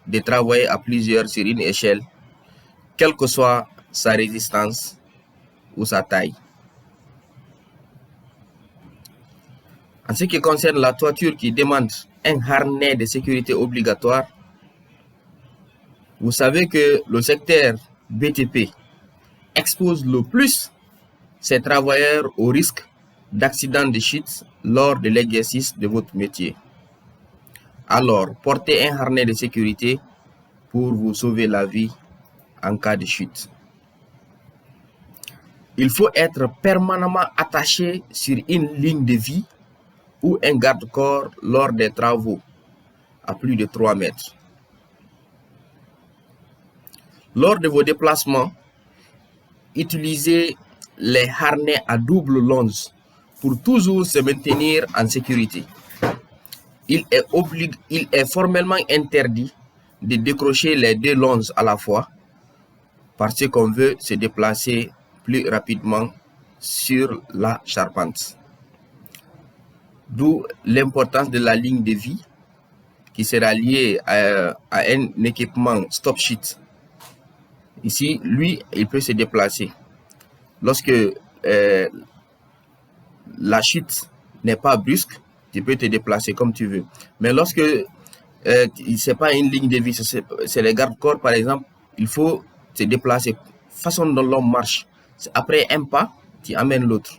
de travailler à plusieurs sur une échelle, quelle que soit sa résistance ou sa taille. En ce qui concerne la toiture qui demande un harnais de sécurité obligatoire, vous savez que le secteur BTP expose le plus ses travailleurs au risque d'accident de chute lors de l'exercice de votre métier. Alors, portez un harnais de sécurité pour vous sauver la vie en cas de chute. Il faut être permanemment attaché sur une ligne de vie ou un garde-corps lors des travaux à plus de 3 mètres. Lors de vos déplacements, utilisez les harnais à double longe pour toujours se maintenir en sécurité. Il est formellement interdit de décrocher les 2 longes à la fois parce qu'on veut se déplacer plus rapidement sur la charpente. D'où l'importance de la ligne de vie qui sera liée à un équipement stop sheet. Ici, lui, il peut se déplacer. Lorsque la chute n'est pas brusque, tu peux te déplacer comme tu veux. Mais lorsque ce n'est pas une ligne de vie, c'est les garde-corps par exemple, il faut se déplacer. Façon dont l'homme marche, après un pas, tu amènes l'autre.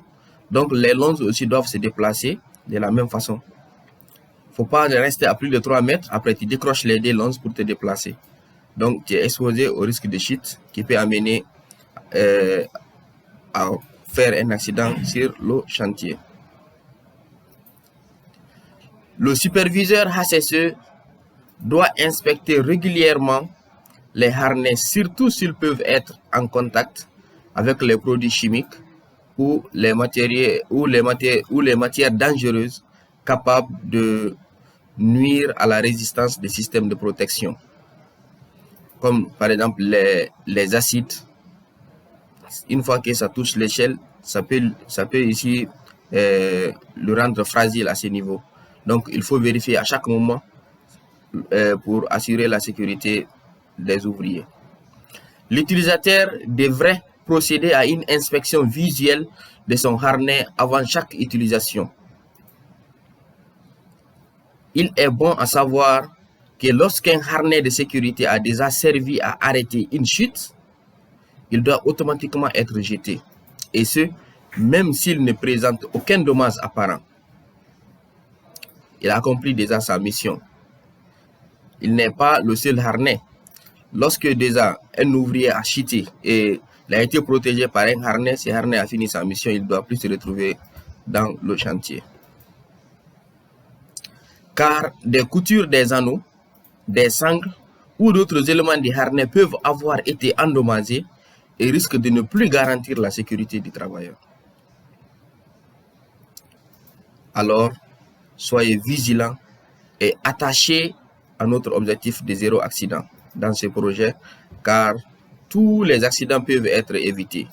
Donc les longes aussi doivent se déplacer de la même façon. Il ne faut pas rester à plus de 3 mètres, après tu décroches les 2 longes pour te déplacer. Donc tu es exposé au risque de chute qui peut amener à faire un accident sur le chantier. Le superviseur HSE doit inspecter régulièrement les harnais, surtout s'ils peuvent être en contact avec les produits chimiques ou les matières dangereuses capables de nuire à la résistance des systèmes de protection, comme par exemple les acides. Une fois que ça touche l'échelle, ça peut ici le rendre fragile à ce niveau. Donc il faut vérifier à chaque moment pour assurer la sécurité des ouvriers. L'utilisateur devrait procéder à une inspection visuelle de son harnais avant chaque utilisation. Il est bon à savoir que lorsqu'un harnais de sécurité a déjà servi à arrêter une chute, il doit automatiquement être jeté, et ce, même s'il ne présente aucun dommage apparent. Il a accompli déjà sa mission. Il n'est pas le seul harnais. Lorsque déjà un ouvrier a chuté et il a été protégé par un harnais, ce harnais a fini sa mission, il ne doit plus se retrouver dans le chantier. Car des coutures des anneaux, des sangles ou d'autres éléments du harnais peuvent avoir été endommagés et risquent de ne plus garantir la sécurité du travailleur. Alors, soyez vigilants et attachés à notre objectif de 0 accident dans ce projet, car tous les accidents peuvent être évités.